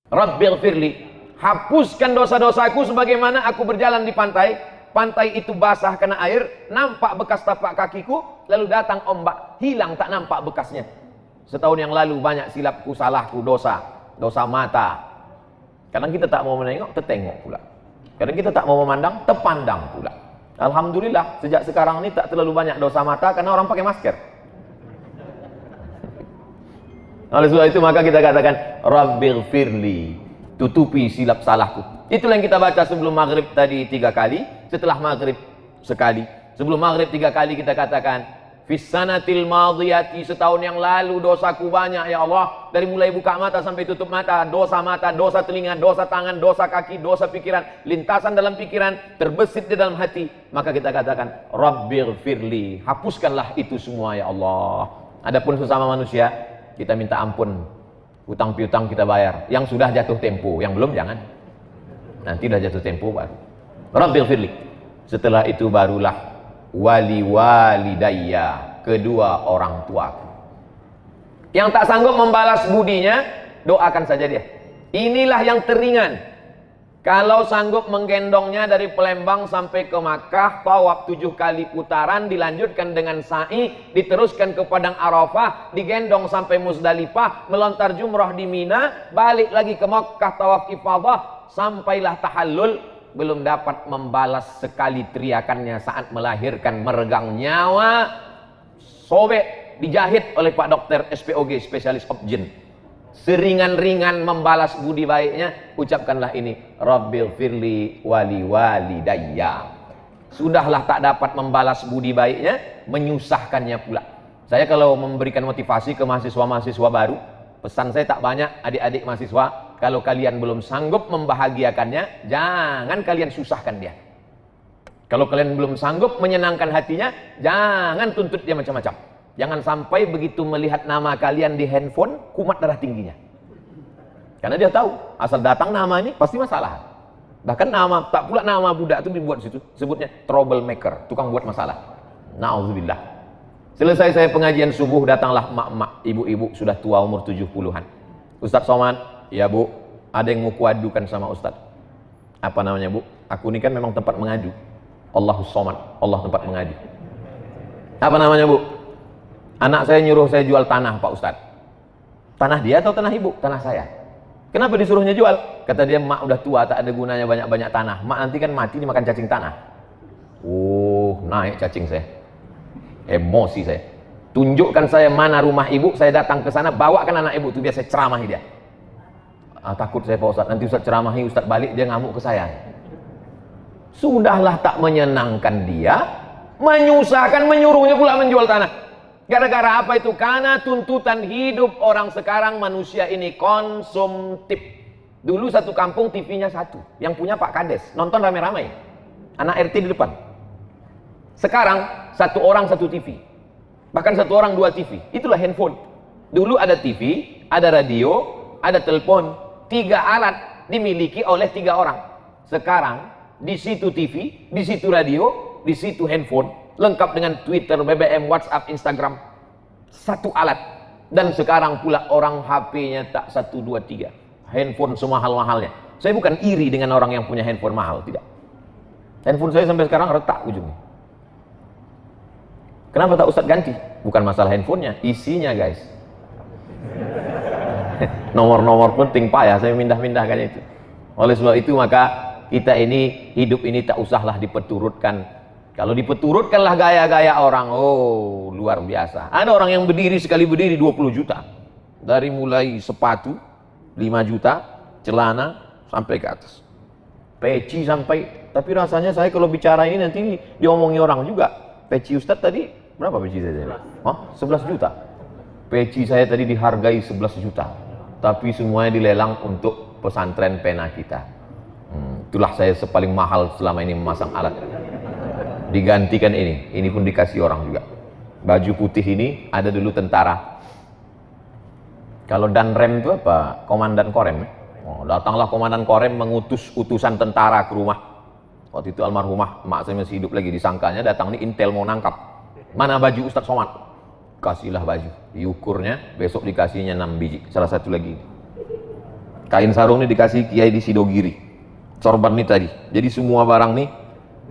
Rabbighfirli, hapuskan dosa-dosaku sebagaimana aku berjalan di pantai. Pantai itu basah karena air, nampak bekas tapak kakiku, lalu datang ombak, hilang tak nampak bekasnya. Setahun yang lalu banyak silapku, salahku, dosa mata. Kadang kita tak mau menengok, tertengok pula. Kadang kita tak mau memandang, terpandang pula. Alhamdulillah, sejak sekarang ini tak terlalu banyak dosa mata karena orang pakai masker. Oleh sebab itu maka kita katakan Rabbighfirli, tutupi silap salahku. Itulah yang kita baca sebelum maghrib tadi 3 kali, setelah maghrib sekali. Sebelum maghrib 3 kali kita katakan Fissanatil madiyati, setahun yang lalu dosaku banyak ya Allah. Dari mulai buka mata sampai tutup mata, dosa telinga, dosa tangan, dosa kaki, dosa pikiran, lintasan dalam pikiran, terbesit di dalam hati. Maka kita katakan Rabbighfirli, hapuskanlah itu semua ya Allah. Adapun sesama manusia, kita minta ampun. Hutang piutang kita bayar. Yang sudah jatuh tempo, yang belum jangan. Nanti udah jatuh tempo baru. Rabbighfirli. Setelah itu barulah wali walidayya, kedua orang tuaku. Yang tak sanggup membalas budinya, doakan saja dia. Inilah yang teringan. Kalau sanggup menggendongnya dari Palembang sampai ke Makkah, tawaf 7 kali putaran, dilanjutkan dengan sa'i, diteruskan ke Padang Arafah, digendong sampai Muzdalifah, melontar jumrah di Mina, balik lagi ke Makkah, tawaf ifadah, sampailah tahallul, belum dapat membalas sekali teriakannya saat melahirkan, meregang nyawa, sobek, dijahit oleh Pak Dokter SPOG, spesialis obgyn. Seringan-ringan membalas budi baiknya, ucapkanlah ini, Rabbighfirli wali walidayya. Sudahlah tak dapat membalas budi baiknya, menyusahkannya pula. Saya kalau memberikan motivasi ke mahasiswa-mahasiswa baru, pesan saya tak banyak, adik-adik mahasiswa, kalau kalian belum sanggup membahagiakannya, jangan kalian susahkan dia. Kalau kalian belum sanggup menyenangkan hatinya, jangan tuntut dia macam-macam. Jangan sampai begitu melihat nama kalian di handphone, kumat darah tingginya. Karena dia tahu, asal datang nama ini pasti masalah. Bahkan nama, tak pula nama budak itu dibuat situ, sebutnya troublemaker, tukang buat masalah. Na'udzubillah. Selesai saya pengajian subuh, datanglah emak-emak, ibu-ibu sudah tua umur 70-an. Ustaz Somad, ya Bu, ada yang mau kuadukan sama Ustaz. Apa namanya Bu? Aku ini kan memang tempat mengadu. Allahus Somad, Allah tempat mengadu. Apa namanya Bu? Anak saya nyuruh saya jual tanah Pak Ustaz. Tanah dia atau tanah ibu? Tanah saya. Kenapa disuruhnya jual? Kata dia, mak udah tua, tak ada gunanya banyak-banyak tanah. Mak nanti kan mati dimakan cacing tanah. Naik cacing saya. Emosi saya. Tunjukkan saya mana rumah ibu, saya datang ke sana, bawakan anak ibu itu biar saya ceramahi dia. Takut saya Pak Ustaz, nanti Ustaz ceramahi, Ustaz balik dia ngamuk ke saya. Sudahlah tak menyenangkan dia, menyusahkan, menyuruhnya pula menjual tanah. Gara-gara apa itu? Karena tuntutan hidup orang sekarang, manusia ini konsumtif. Dulu satu kampung TV-nya satu, yang punya Pak Kades, nonton rame-rame, anak RT di depan. Sekarang satu orang satu TV, bahkan satu orang 2 TV. Itulah handphone. Dulu ada TV, ada radio, ada telepon, 3 alat dimiliki oleh 3 orang. Sekarang di situ TV, di situ radio, di situ handphone, lengkap dengan Twitter, BBM, WhatsApp, Instagram. Satu alat. Dan sekarang pula orang HP-nya tak 1, 2, 3. Handphone semahal-mahalnya. Saya bukan iri dengan orang yang punya handphone mahal, tidak. Handphone saya sampai sekarang retak ujungnya. Kenapa tak Ustadz ganti? Bukan masalah handphonenya, isinya guys. Nomor-nomor penting payah saya mindah-mindahkan itu. Oleh sebab itu maka kita ini, hidup ini tak usahlah dipeturutkan. Kalau dipeturutkanlah gaya-gaya orang, oh luar biasa. Ada orang yang berdiri, sekali berdiri 20 juta. Dari mulai sepatu 5 juta, celana sampai ke atas. Peci sampai, tapi rasanya saya kalau bicara ini nanti diomongi orang juga. Peci Ustadz tadi, berapa peci saya? 11 juta. Peci saya tadi dihargai 11 juta. Tapi semuanya dilelang untuk pesantren pena kita. Itulah saya paling mahal selama ini memasang alat. Digantikan ini pun dikasih orang juga. Baju putih ini ada dulu tentara. Kalau Danrem itu apa? Komandan Korem. Datanglah komandan Korem mengutus utusan tentara ke rumah. Waktu itu almarhumah emak saya masih hidup lagi, disangkanya datang nih intel mau nangkap. Mana baju Ustadz Somad? Kasihlah baju. Diukurnya, besok dikasihnya 6 biji. Salah satu lagi. Kain sarung ini dikasih Kiai di Sidogiri. Sorban ini tadi. Jadi semua barang nih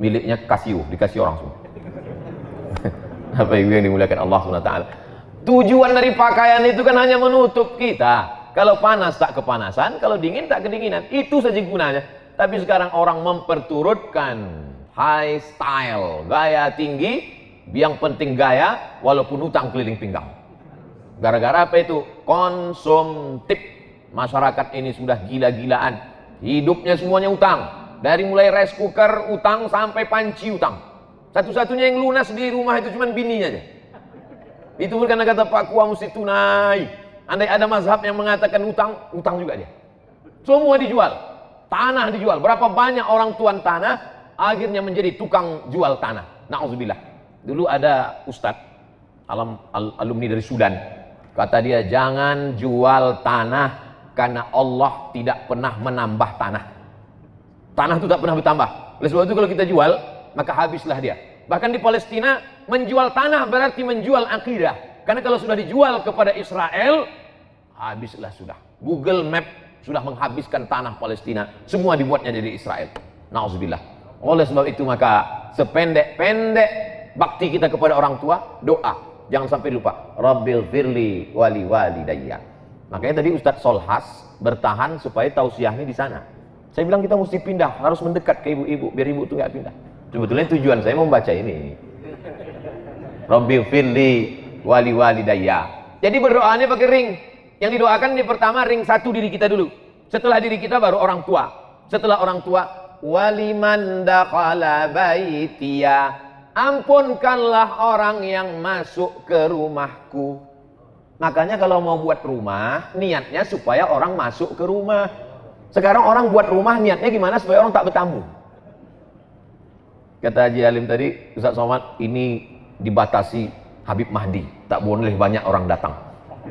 miliknya Casio, dikasih orang semua. Apa yang dimuliakan Allah SWT. Tujuan dari pakaian itu kan hanya menutup kita. Kalau panas tak kepanasan, kalau dingin tak kedinginan. Itu saja gunanya. Tapi sekarang orang memperturutkan high style, gaya tinggi, yang penting gaya walaupun utang keliling pinggang. Gara-gara apa itu? Konsumtif. Masyarakat ini sudah gila-gilaan. Hidupnya semuanya utang. Dari mulai rice cooker utang sampai panci utang. Satu-satunya yang lunas di rumah itu cuma bininya aja. Itu bukan kata Pak Kua mesti tunai. Andai ada mazhab yang mengatakan utang, utang juga dia. Semua dijual. Tanah dijual. Berapa banyak orang tuan tanah akhirnya menjadi tukang jual tanah. Na'udzubillah. Dulu ada ustadz alumni dari Sudan. Kata dia, jangan jual tanah karena Allah tidak pernah menambah tanah. Tanah itu tak pernah bertambah. Oleh sebab itu kalau kita jual, maka habislah dia. Bahkan di Palestina, menjual tanah berarti menjual akidah. Karena kalau sudah dijual kepada Israel, habislah sudah. Google Map sudah menghabiskan tanah Palestina. Semua dibuatnya dari Israel. Na'udzubillah. Oleh sebab itu maka sependek-pendek bakti kita kepada orang tua, doa. Jangan sampai lupa. Rabbil firli wali walidayya. Makanya tadi Ustadz Solhas bertahan supaya tausiahnya di sana. Saya bilang kita mesti pindah, harus mendekat ke ibu-ibu biar ibu itu nggak pindah. Sebetulnya tujuan saya membaca ini. Rabbil firli wali walidayya. Jadi berdoanya pakai ring. Yang didoakan di pertama ring satu diri kita dulu. Setelah diri kita baru orang tua. Setelah orang tua, waliman dakhala baitiya. Ampunkanlah orang yang masuk ke rumahku. Makanya kalau mau buat rumah, niatnya supaya orang masuk ke rumah. Sekarang orang buat rumah niatnya gimana supaya orang tak bertamu. Kata Haji Alim tadi, Ustaz Somad, ini dibatasi Habib Mahdi. Tak boleh banyak orang datang.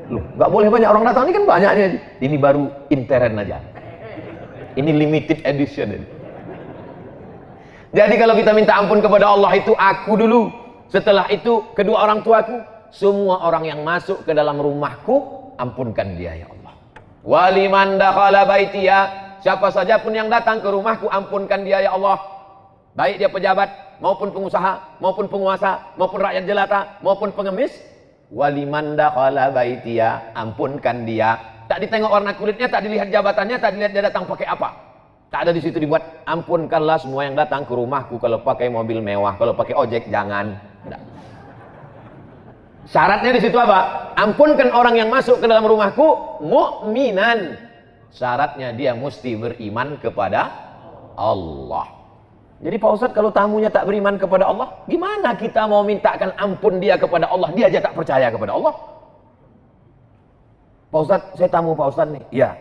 Loh, nggak boleh banyak orang datang, ini kan banyaknya. Ini baru intern aja. Ini limited edition. Jadi kalau kita minta ampun kepada Allah itu aku dulu. Setelah itu kedua orang tuaku. Semua orang yang masuk ke dalam rumahku, ampunkan dia ya Allah. Waliman dakhala baitiya. Siapa saja pun yang datang ke rumahku, ampunkan dia ya Allah. Baik dia pejabat, maupun pengusaha, maupun penguasa, maupun rakyat jelata, maupun pengemis. Waliman dakhala baitiya, ampunkan dia. Tak ditengok warna kulitnya, tak dilihat jabatannya, tak dilihat dia datang pakai apa. Tak ada di situ dibuat, ampunkanlah semua yang datang ke rumahku. Kalau pakai mobil mewah, kalau pakai ojek jangan. Tidak. Syaratnya di situ apa? Ampunkan orang yang masuk ke dalam rumahku mukminan. Syaratnya dia mesti beriman kepada Allah. Jadi Pak Ustadz kalau tamunya tak beriman kepada Allah, gimana kita mau mintakan ampun dia kepada Allah? Dia aja tak percaya kepada Allah. Pak Ustadz, saya tamu Pak Ustadz nih. Iya.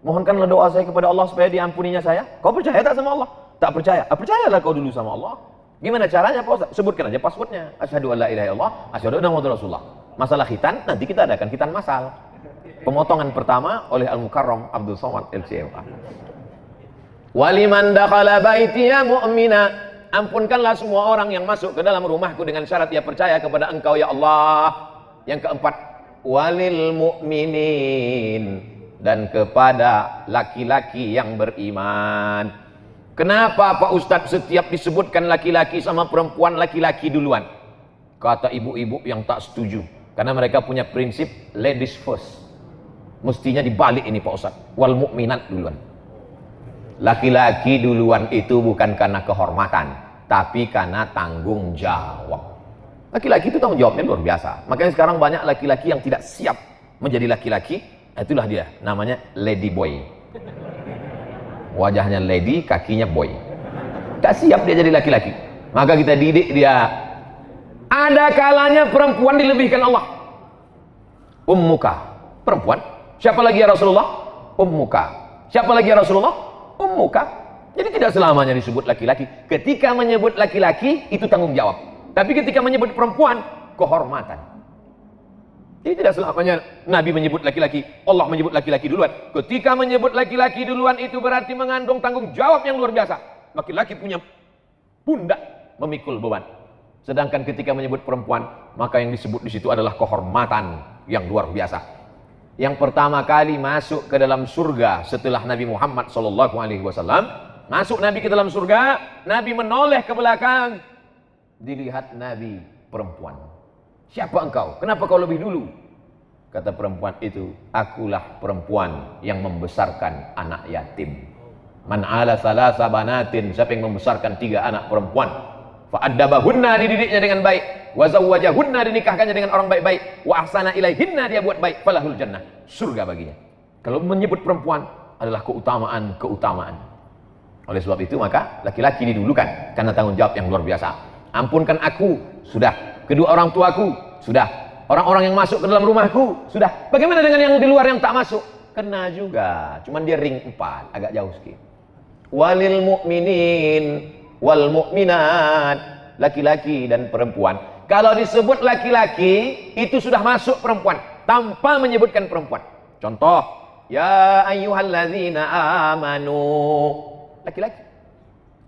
Mohonkanlah doa saya kepada Allah supaya diampuninya saya. Kau percaya tak sama Allah? Tak percaya. Percayalah kau dulu sama Allah. Gimana caranya Pak Ustaz? Sebutkan aja passwordnya. Asyhadu an la ilaha illallah, asyhadu anna muhammadar rasulullah. Masalah khitan, nanti kita adakan khitan masal. Pemotongan pertama oleh Al-Mukarram Abdul Somad LCMA. Waliman dakhala baitiya mu'mina. Ampunkanlah semua orang yang masuk ke dalam rumahku dengan syarat dia percaya kepada Engkau ya Allah. Yang keempat, walil mu'minin, dan kepada laki-laki yang beriman. Kenapa Pak Ustadz setiap disebutkan laki-laki sama perempuan, laki-laki duluan? Kata ibu-ibu yang tak setuju. Karena mereka punya prinsip ladies first. Mestinya dibalik ini Pak Ustadz. Wal mu'minat duluan. Laki-laki duluan itu bukan karena kehormatan, tapi karena tanggung jawab. Laki-laki itu tanggung jawabnya luar biasa. Makanya sekarang banyak laki-laki yang tidak siap menjadi laki-laki. Itulah dia, namanya lady boy. Wajahnya lady, kakinya boy. Tak siap dia jadi laki-laki. Maka kita didik dia. Ada kalanya perempuan dilebihkan Allah. Ummuka, perempuan. Siapa lagi ya Rasulullah? Ummuka. Siapa lagi ya Rasulullah? Ummuka. Jadi tidak selamanya disebut laki-laki. Ketika menyebut laki-laki, itu tanggung jawab. Tapi ketika menyebut perempuan, kehormatan. Jadi tidak selamanya Nabi menyebut laki-laki, Allah menyebut laki-laki duluan. Ketika menyebut laki-laki duluan itu berarti mengandung tanggung jawab yang luar biasa. Laki-laki punya pundak memikul beban. Sedangkan ketika menyebut perempuan, maka yang disebut di situ adalah kehormatan yang luar biasa. yang pertama kali masuk ke dalam surga setelah Nabi Muhammad SAW. Masuk Nabi ke dalam surga, Nabi menoleh ke belakang, dilihat Nabi perempuan. Siapa engkau? Kenapa kau lebih dulu? Kata perempuan itu, akulah perempuan yang membesarkan anak yatim. Man ala salasa banatin, siapa yang membesarkan 3 anak perempuan, fa'addabahunna, dididiknya dengan baik, wa zawwajahunna, dinikahkannya dengan orang baik-baik, wa ahsana ilaihinna, dia buat baik, falahul jannah, surga baginya. Kalau menyebut perempuan adalah keutamaan. Oleh sebab itu maka laki-laki didulukan karena tanggung jawab yang luar biasa. Ampunkan aku, sudah. Kedua orang tuaku, sudah. Orang-orang yang masuk ke dalam rumahku, sudah. Bagaimana dengan yang di luar yang tak masuk? Kena juga, cuman dia ring 4, agak jauh sedikit. Walil mu'minin wal mu'minat, laki-laki dan perempuan. Kalau disebut laki-laki, itu sudah masuk perempuan tanpa menyebutkan perempuan. Contoh, ya ayyuhalladzina amanu, laki-laki.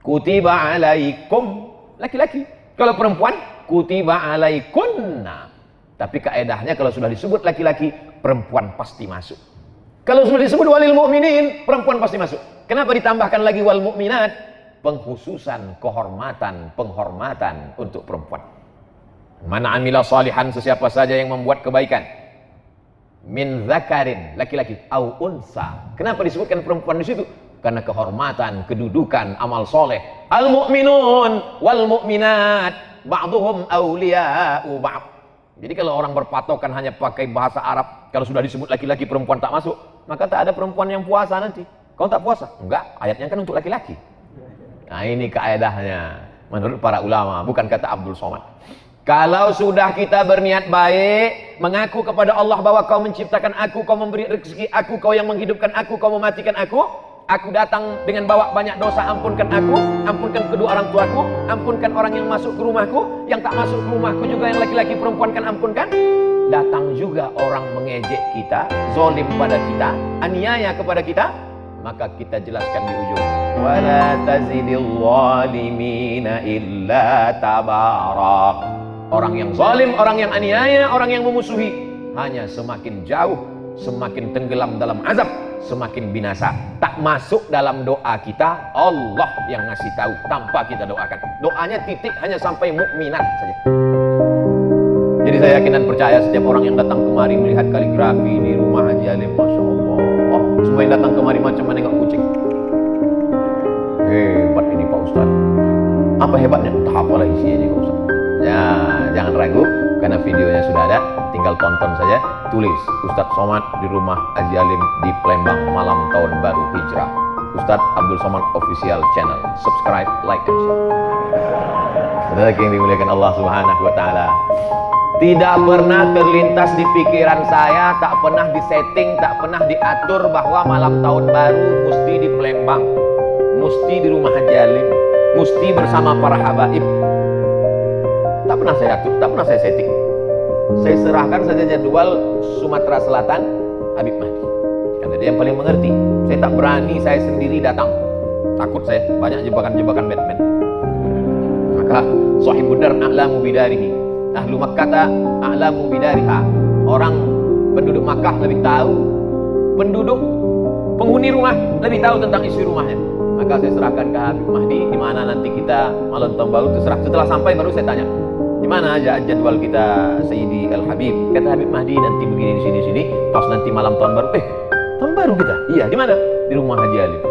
Kutiba alaikum, laki-laki. Kalau perempuan, kutiba alaikunna. Tapi kaedahnya kalau sudah disebut laki-laki, perempuan pasti masuk. Kalau sudah disebut walil mu'minin, perempuan pasti masuk. Kenapa ditambahkan lagi wal mu'minat? Pengkhususan, kehormatan, penghormatan untuk perempuan. Mana amila salihan, sesiapa saja yang membuat kebaikan, min zakarin, laki-laki, au unsa. Kenapa disebutkan perempuan di situ? Karena kehormatan, kedudukan, amal soleh. Al mu'minun wal mu'minat ba'duhum awliya'u ba'd. Jadi kalau orang berpatokan hanya pakai bahasa Arab, kalau sudah disebut laki-laki perempuan tak masuk, maka tak ada perempuan yang puasa nanti. Kau tak puasa? Enggak, ayatnya kan untuk laki-laki. Nah ini kaedahnya menurut para ulama, bukan kata Abdul Somad. Kalau sudah kita berniat baik, mengaku kepada Allah bahwa kau menciptakan aku, kau memberi rezeki aku, kau yang menghidupkan aku, kau mematikan aku datang dengan bawa banyak dosa, ampunkan aku, ampunkan kedua orang tuaku, ampunkan orang yang masuk ke rumahku, yang tak masuk ke rumahku juga yang laki-laki perempuan kan ampunkan. Datang juga orang mengejek kita, zalim pada kita, aniaya kepada kita, maka kita jelaskan di ujung, wala tazidil zalimina illa tabarak. Orang yang zalim, orang yang aniaya, orang yang memusuhi hanya semakin jauh, semakin tenggelam dalam azab, semakin binasa. Tak masuk dalam doa kita, Allah yang ngasih tahu tanpa kita doakan. Doanya titik hanya sampai mukminat saja. Jadi saya yakin dan percaya setiap orang yang datang kemari melihat kaligrafi di rumah Haji Alim, Masya Allah, semua yang datang kemari macam menengok kucing. Hebat ini Pak Ustaz. Apa hebatnya? Tak apalah isinya Pak Ustaz. Ya, jangan ragu, karena videonya sudah ada, tinggal tonton saja. Tulis Ustadz Somad di rumah Haji Alim di Palembang malam tahun baru hijrah. Ustadz Abdul Somad Official Channel. Subscribe, like, and share. Saudara yang dimuliakan Allah Subhanahu wa Ta'ala, tidak pernah terlintas di pikiran saya, tak pernah disetting, tak pernah diatur bahwa malam tahun baru mesti di Palembang, mesti di rumah Haji Alim, mesti bersama para habaib. Tak pernah saya atur, tak pernah saya setting. Saya serahkan saja jadwal Sumatera Selatan Habib Mahdi, karena dia yang paling mengerti. Saya tak berani saya sendiri datang, takut saya banyak jebakan-jebakan Batman. Maka sahibud dar a'lamu bidarihi, ahlu Makkah a'lamu bidariha. Orang penduduk Makkah lebih tahu, penduduk penghuni rumah lebih tahu tentang isi rumahnya. Maka saya serahkan ke Habib Mahdi, di mana nanti kita malam tahun baru terserah. Setelah sampai baru saya tanya, di mana aja jadwal kita Sayyidi Al Habib? Kata Habib Mahdi nanti begini di sini. Pas nanti malam tahun baru, tahun baru kita? Iya, di mana? Di rumah Haji Alim.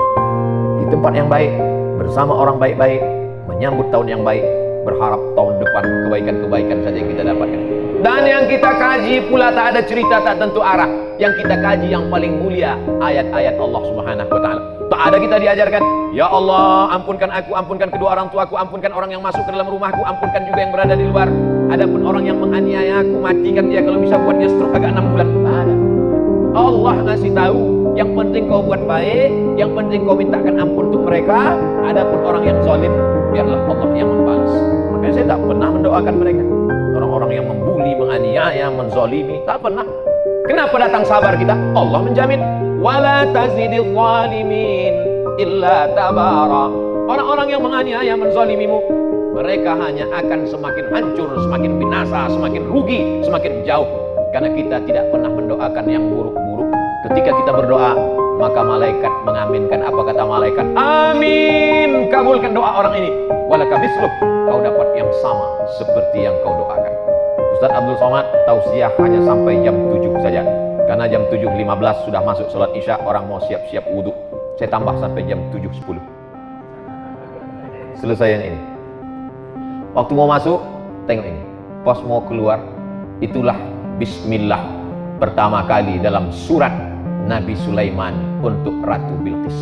Di tempat yang baik, bersama orang baik-baik, menyambut tahun yang baik, berharap tahun depan kebaikan-kebaikan saja yang kita dapatkan. Dan yang kita kaji pula tak ada cerita, tak tentu arah. Yang kita kaji yang paling mulia, ayat-ayat Allah Subhanahu wa Ta'ala. Tak ada kita diajarkan, ya Allah, ampunkan aku, ampunkan kedua orang tuaku, ampunkan orang yang masuk ke dalam rumahku, ampunkan juga yang berada di luar. Adapun orang yang menganiaya aku, matikan dia, kalau bisa buat dia stroke agak 6 bulan. Tak ada. Allah ngasih tahu, yang penting kau buat baik, yang penting kau mintakan ampun untuk mereka. Adapun orang yang zalim, biarlah Allah yang membalas. Makanya saya tak pernah mendoakan mereka. Orang-orang yang membuli, menganiaya, menzalimi, tak pernah. Kenapa datang sabar kita? Allah menjamin, wala tazidil zalimin illa tabara. Orang-orang yang menganiaya, menzalimimu, mereka hanya akan semakin hancur, semakin binasa, semakin rugi, semakin jauh. Karena kita tidak pernah mendoakan yang buruk-buruk. Ketika kita berdoa, maka malaikat mengaminkan. Apa kata malaikat? Amin, kabulkan doa orang ini. Walaka misluk, kau dapat yang sama seperti yang kau doakan. Ustaz Abdul Somad tausiah hanya sampai jam 7 saja. Karena jam 7.15 sudah masuk sholat isya, orang mau siap-siap wudhu. Saya tambah sampai jam 7.10. Selesai yang ini. Waktu mau masuk, tengok ini. Pas mau keluar, itulah bismillah pertama kali dalam surat Nabi Sulaiman untuk Ratu Bilqis.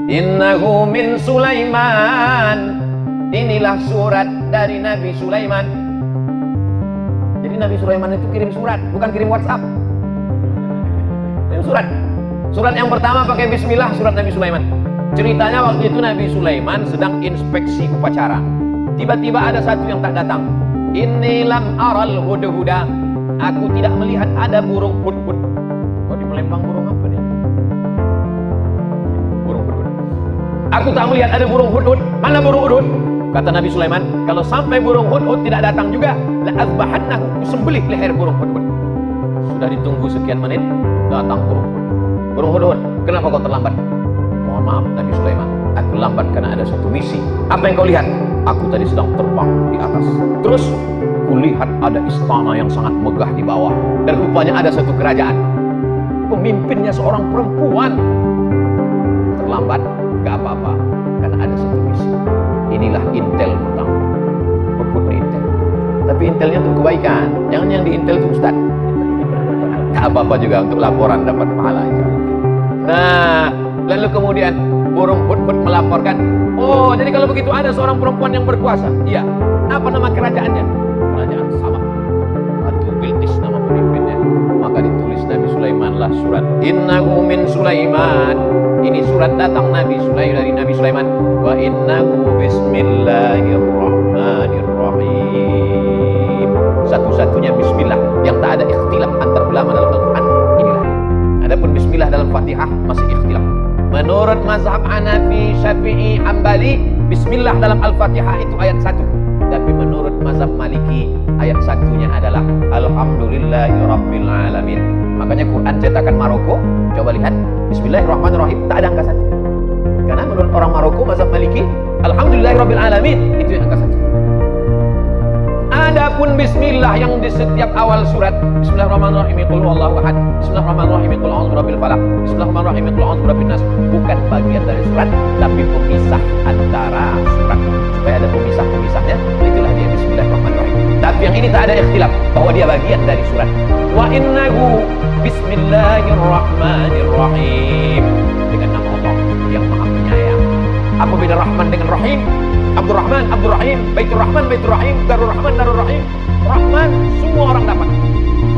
Innahu min Sulaiman. Inilah surat dari Nabi Sulaiman. Jadi Nabi Sulaiman itu kirim surat, bukan kirim WhatsApp. Kirim surat. Surat yang pertama pakai bismillah, surat Nabi Sulaiman. Ceritanya waktu itu Nabi Sulaiman sedang inspeksi upacara. Tiba-tiba ada satu yang tak datang. Inni lam aral hudhuda. Aku tidak melihat ada burung hudhud. Kok di Palembang burung apa nih? Burung hudhud. Aku tak melihat ada burung hudhud. Mana burung hudhud? Kata Nabi Sulaiman, kalau sampai burung hudhud tidak datang juga, la azbahannahu, kusembelih leher burung hudhud. Sudah ditunggu sekian menit, datang burung hudhud. Burung hudhud, kenapa kau terlambat? Mohon maaf Nabi Sulaiman, aku lambat karena ada satu misi. Apa yang kau lihat? Aku tadi sedang terbang di atas. Terus kulihat ada istana yang sangat megah di bawah, dan rupanya ada satu kerajaan. Pemimpinnya seorang perempuan. Terlambat, gak apa-apa, karena ada satu misi. Inilah intel pertama. Hudhud intel. Tapi intelnya untuk kebaikan. Jangan yang di intel itu Ustaz. Gak apa-apa juga untuk laporan dapat pahala. Nah, lalu kemudian burung hudhud melaporkan, oh jadi kalau begitu ada seorang perempuan yang berkuasa. Iya. Apa nama kerajaannya? Kerajaan Sabah. Ratu Bilqis nama pemimpinnya. Maka ditulis Nabi Sulaiman lah surat Innahu min Sulaiman. Ini surat datang Nabi Sulaiman dari Nabi Sulaiman. Wa innahu bismillahirrahmanirrahim. Satu-satunya bismillah yang tak ada ikhtilaf antar ulama dalam Al-Quran. Inilah. Adapun bismillah dalam Fatihah masih ikhtilaf. Menurut mazhab Hanafi, Syafi'i, Hambali, bismillah dalam Al-Fatihah itu ayat 1. Tapi menurut mazhab Maliki, ayat 1-nya adalah Alhamdulillahirabbil alamin. Makanya Quran cetakan Maroko, coba lihat Bismillahirrahmanirrahim, tak ada angka 1. Karena menurut orang Maroko, mazhab Maliki, Alhamdulillahirabbil alamin, itu yang angka 1. Adapun bismillah yang di setiap awal surat, Bismillahirrahmanirrahim, qul huwallahu ahad, Bismillahirrahmanirrahim, qul a'udzu birabbil falaq, Bismillahirrahmanirrahim, qul a'udzu birabbin nas, bukan bagian dari surat, tapi pemisah antara surat. Supaya ada pemisah-pemisahnya, itulah dia Bismillahirrahmanirrahim. Tapi yang ini tak ada ikhtilaf bahwa dia bagian dari surat. Wa innahu Bismillahirrahmanirrahim, dengan nama Allah yang Maha Penyayang. Apa beda Rahman dengan Rahim? Abdurrahman, Abdurrahim, Baitur Rahman, Baitur Rahim, Darur Rahman, Darur Rahim. Rahman semua orang dapat.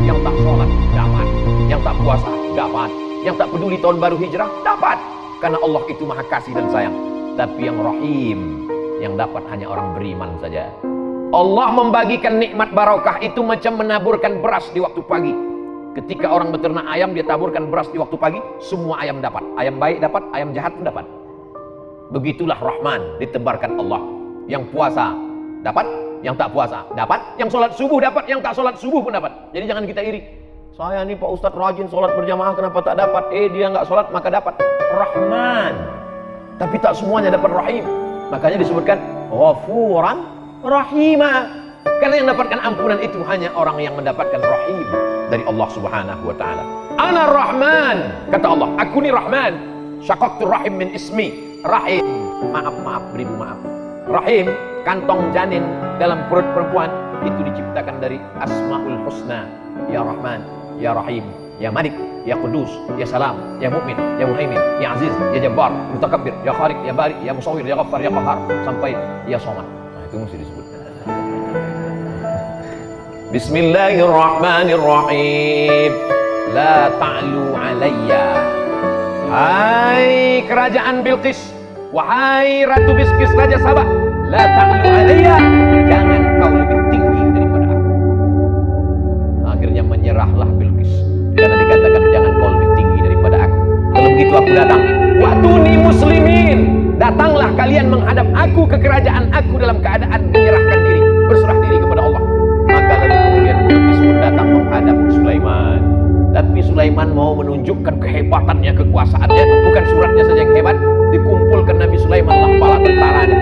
Yang tak sholat dapat, yang tak puasa dapat, yang tak peduli tahun baru hijrah dapat. Karena Allah itu Maha Kasih dan Sayang. Tapi yang Rahim, yang dapat hanya orang beriman saja. Allah membagikan nikmat barokah itu macam menaburkan beras di waktu pagi. Ketika orang beternak ayam, dia taburkan beras di waktu pagi, semua ayam dapat. Ayam baik dapat, ayam jahat pun dapat. Begitulah Rahman ditebarkan Allah. Yang puasa dapat, yang tak puasa dapat, yang sholat subuh dapat, yang tak sholat subuh pun dapat. Jadi jangan kita iri. Saya nih Pak Ustadz rajin sholat berjamaah, kenapa tak dapat? Dia nggak sholat maka dapat. Rahman. Tapi tak semuanya dapat Rahim. Makanya disebutkan Ghafuran Rahima. Karena yang mendapatkan ampunan itu hanya orang yang mendapatkan Rahim dari Allah Subhanahu wa Ta'ala. Ana Rahman, kata Allah, aku ni Rahman. Syaqaqtu Rahim min ismi. Rahim, maaf, beribu maaf. Rahim, kantong janin dalam perut perempuan, itu diciptakan dari Asmaul Husna. Ya Rahman, Ya Rahim, Ya Malik, Ya Qudus, Ya Salam, Ya Mu'min, Ya Muhaimin, Ya Aziz, Ya Jabbar, Mutakabbir, Ya Khaliq, Ya Bari, Ya Musawwir, Ya Ghaffar, Ya Qahhar, sampai Ya Somad. Nah, itu mesti disebut. Bismillahirrahmanirrahim. La ta'lu alayya. Hai kerajaan Bilqis, wahai Ratu Bilqis, Raja Sabah, la ta'lu alayya, jangan kau lebih tinggi daripada aku. Akhirnya menyerahlah Bilqis karena dikatakan jangan kau lebih tinggi daripada aku. Kalau begitu aku datang, watuni muslimin, datanglah kalian menghadap aku ke kerajaan aku dalam keadaan menyerahkan diri, berserah diri kepada Allah. Maka lalu kemudian Bilqis pun datang menghadap Sulaiman. Tapi Sulaiman mau menunjukkan kehebatannya, kekuasaannya. Bukan suratnya saja yang hebat, dikumpulkan Nabi Sulaiman lah bala tentaranya.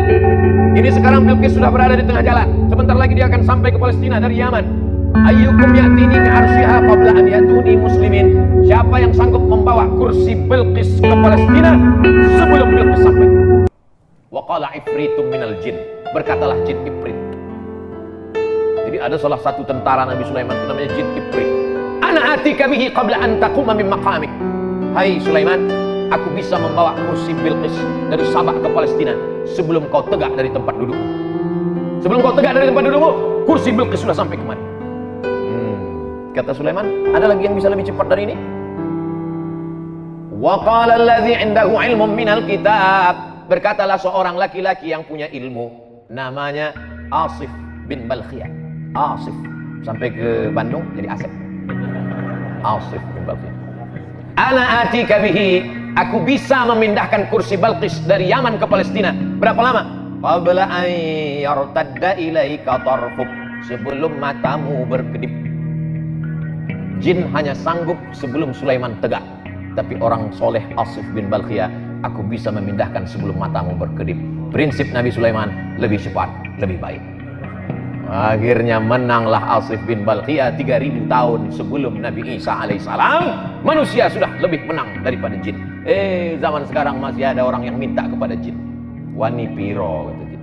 Ini sekarang Bilqis sudah berada di tengah jalan. Sebentar lagi dia akan sampai ke Palestina dari Yaman. Ayyukum ya'tini bi'arsyiha qabla an yatuni muslimin. Siapa yang sanggup membawa kursi Bilqis ke Palestina sebelum Bilqis sampai? Wa qala ifritum minal jin. Berkatalah jin Ifrit. Jadi ada salah satu tentara Nabi Sulaiman itu namanya jin Ifrit. Ana atika bihi qabla an taquma min maqamik. Hai Sulaiman, aku bisa membawa kursi Bilqis dari Sabah ke Palestina sebelum kau tegak dari tempat duduk. Sebelum kau tegak dari tempat dudukmu, kursi Bilqis sudah sampai kemari. Kata Sulaiman, ada lagi yang bisa lebih cepat dari ini? Wa qala alladhi 'indahu 'ilmun minal kitab. Berkatalah seorang laki-laki yang punya ilmu, namanya Asif bin Balkhiyah. Asif sampai ke Bandung jadi Asep. Asif bin Balkhiyah. Ana atika bihi, aku bisa memindahkan kursi Balqis dari Yaman ke Palestina. Berapa lama? Qabla an yartadda ilaika tarfuk, sebelum matamu berkedip. Jin hanya sanggup sebelum Sulaiman tegak. Tapi orang soleh Asif bin Balkhiyah, aku bisa memindahkan sebelum matamu berkedip. Prinsip Nabi Sulaiman, lebih cepat, lebih baik. Akhirnya menanglah Asif bin Balkhiyah 3000 tahun sebelum Nabi Isa alaihissalam. Manusia sudah lebih menang daripada jin. Zaman sekarang masih ada orang yang minta kepada jin. Wani piro kata jin.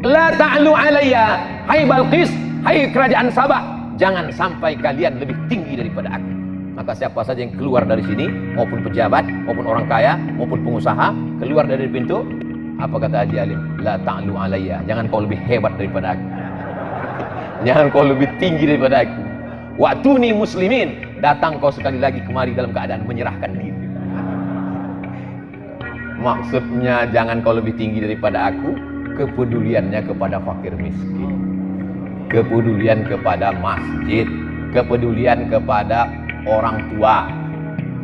La ta'lu alayya, hai Balqis, hai kerajaan Sabah, jangan sampai kalian lebih tinggi daripada aku. Maka siapa saja yang keluar dari sini, maupun pejabat, maupun orang kaya, maupun pengusaha, keluar dari pintu, apa kata Haji Alim? La ta'lu alayya, jangan kau lebih hebat daripada aku. Jangan kau lebih tinggi daripada aku. Wa'tuni muslimin, datang kau sekali lagi kemari dalam keadaan menyerahkan diri. Maksudnya jangan kau lebih tinggi daripada aku, kepeduliannya kepada fakir miskin, kepedulian kepada masjid, kepedulian kepada orang tua.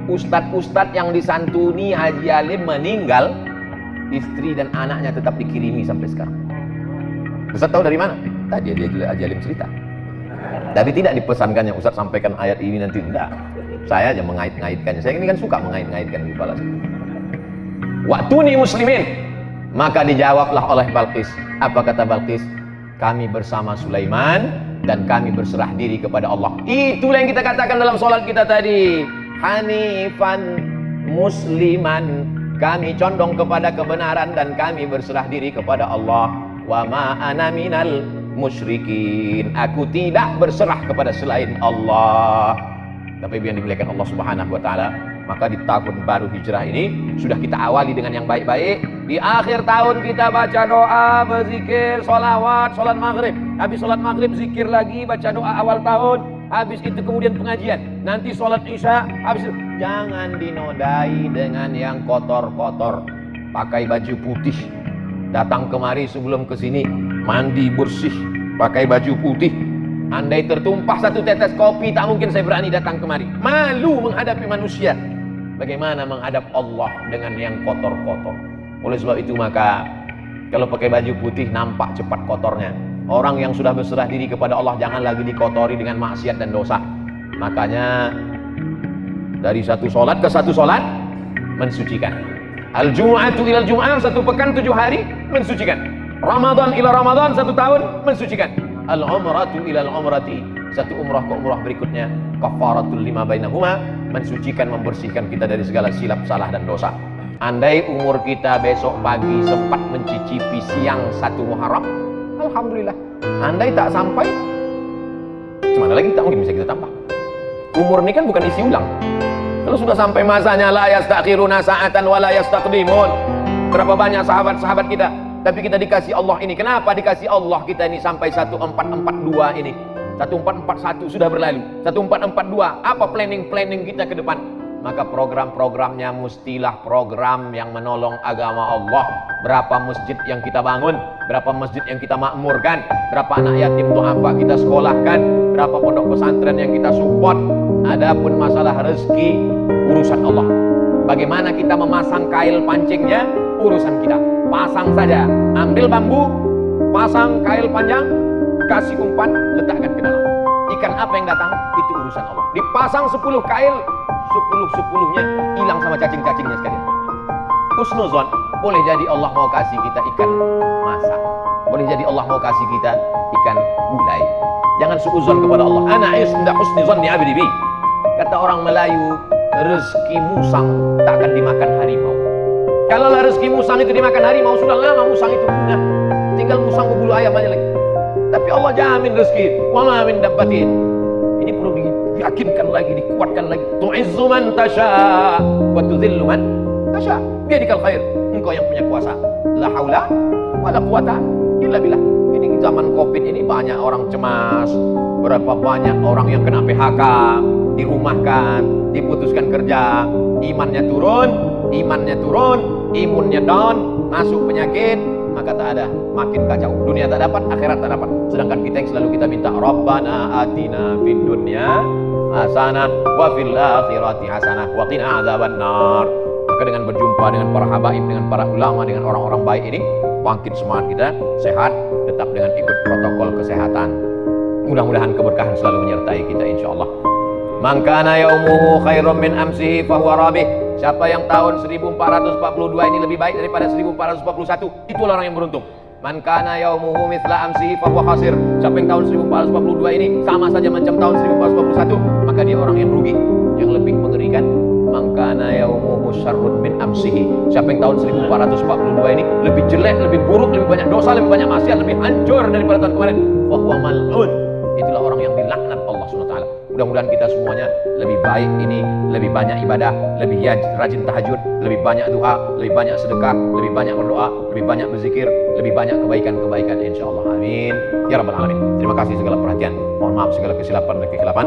Ustadz-ustadz yang disantuni Haji Alim meninggal, istri dan anaknya tetap dikirimi sampai sekarang. Ustadz tahu dari mana? Tadi dia Haji Alim cerita. Tapi tidak dipesankannya Ustadz sampaikan ayat ini nanti, enggak. Saya aja mengait-ngaitkannya. Saya ini kan suka mengait-ngaitkan di kepala saya. Wa'tuni muslimin. Maka dijawablah oleh Balqis. Apa kata Balqis? Kami bersama Sulaiman dan kami berserah diri kepada Allah. Itulah yang kita katakan dalam sholat kita tadi. Hanifan musliman, kami condong kepada kebenaran dan kami berserah diri kepada Allah. Wa ma ana minal musyrikin, aku tidak berserah kepada selain Allah. Tapi yang dimuliakan Allah Subhanahu wa taala, maka di tahun baru hijrah ini sudah kita awali dengan yang baik-baik. Di akhir tahun kita baca doa, berzikir, sholawat, sholat maghrib. Habis sholat maghrib zikir lagi, baca doa awal tahun. Habis itu kemudian pengajian. Nanti sholat isya. Habis itu jangan dinodai dengan yang kotor-kotor. Pakai baju putih. Datang kemari sebelum kesini mandi bersih, pakai baju putih. Andai tertumpah satu tetes kopi, tak mungkin saya berani datang kemari. Malu menghadapi manusia. Bagaimana menghadap Allah dengan yang kotor-kotor? Oleh sebab itu maka kalau pakai baju putih nampak cepat kotornya. Orang yang sudah berserah diri kepada Allah jangan lagi dikotori dengan maksiat dan dosa. Makanya dari satu solat ke satu solat mensucikan. Al-Jum'atu ilal Jum'ah, satu pekan 7 hari mensucikan. Ramadan ila Ramadan, 1 tahun mensucikan. Al-Umratu ilal Umrati, satu umrah ke umrah berikutnya. Kafaratul lima bainahuma, mensucikan, membersihkan kita dari segala silap, salah dan dosa. Andai umur kita besok pagi sempat mencicipi siang 1 Muharram, alhamdulillah. Andai tak sampai, gimana lagi, tak mungkin bisa kita tambah. Umur ini kan bukan isi ulang. Kalau sudah sampai masanya, la yastakhiruna sa'atan wa la yastaqdimun. Berapa banyak sahabat-sahabat kita, tapi kita dikasih Allah ini. Kenapa dikasih Allah kita ini sampai 1442 ini? 1441 sudah berlalu. 1442, apa planning kita ke depan? Maka program-programnya mestilah program yang menolong agama Allah. Berapa masjid yang kita bangun, berapa masjid yang kita makmurkan, berapa anak yatim du'afa kita sekolahkan, berapa pondok pesantren yang kita support. Adapun masalah rezeki, urusan Allah. Bagaimana kita memasang kail pancingnya, urusan kita. Pasang saja, ambil bambu, pasang kail panjang, kasih umpan, letakkan ke dalam. Ikan Dan apa yang datang itu urusan Allah. Dipasang 10 kail, 10-10-nya hilang sama cacing-cacingnya sekalian. Husnuzon, boleh jadi Allah mau kasih kita ikan masak, boleh jadi Allah mau kasih kita ikan gulai. Jangan suuzon kepada Allah. Ana inda husni zanni abdi bi. Kata orang Melayu, rezeki musang tak akan dimakan harimau. Kalau rezeki musang itu dimakan harimau, sudah lama musang itu punah. Tinggal musang berbulu ayam aja lagi. Tapi Allah jamin rezeki. Wa ma min dabbatin. Ini perlu diyakinkan lagi, dikuatkan lagi. Tu'izzu man tasha wa tudhillu man tasha. Biadikal khair. Engkau yang punya kuasa. La haula wala quwata illa billah. Ini zaman Covid ini banyak orang cemas. Berapa banyak orang yang kena PHK, dirumahkan, diputuskan kerja, imannya turun, imunnya down, masuk penyakit, maka tak ada, makin kacau. Dunia tak dapat, akhirat tak dapat. Sedangkan kita yang selalu kita minta, Rabbana atina fid dunya hasanah wa fil akhirati hasanah wa qina adzabannar. Maka dengan berjumpa dengan para habaib, dengan para ulama, dengan orang-orang baik ini, bangkit semangat kita, sehat, tetap dengan ikut protokol kesehatan. Mudah-mudahan keberkahan selalu menyertai kita insyaallah. Man kana yaumuhu khairum min amsihi fahuwa rabih. Siapa yang tahun 1442 ini lebih baik daripada 1441, itulah orang yang beruntung. Man kana yaumuhu mithla amsihi fahuwa khasir. Siapa yang tahun 1442 ini sama saja macam tahun 1441, maka dia orang yang rugi. Yang lebih mengerikan, man kana yaumuhu syarrun min amsihi. Siapa yang tahun 1442 ini lebih jelek, lebih buruk, lebih banyak dosa, lebih banyak maksiat, lebih hancur daripada tahun kemarin, fahuwa mal'un. Itulah orang yang dilaknat Allah SWT. Mudah-mudahan kita semuanya lebih baik ini, lebih banyak ibadah, lebih rajin tahajud, lebih banyak doa, lebih banyak sedekah, lebih banyak berdoa, lebih banyak berzikir, lebih banyak kebaikan-kebaikan insyaallah. Amin ya rabbal alamin. Terima kasih segala perhatian. Mohon maaf segala kesilapan dan kekhilafan.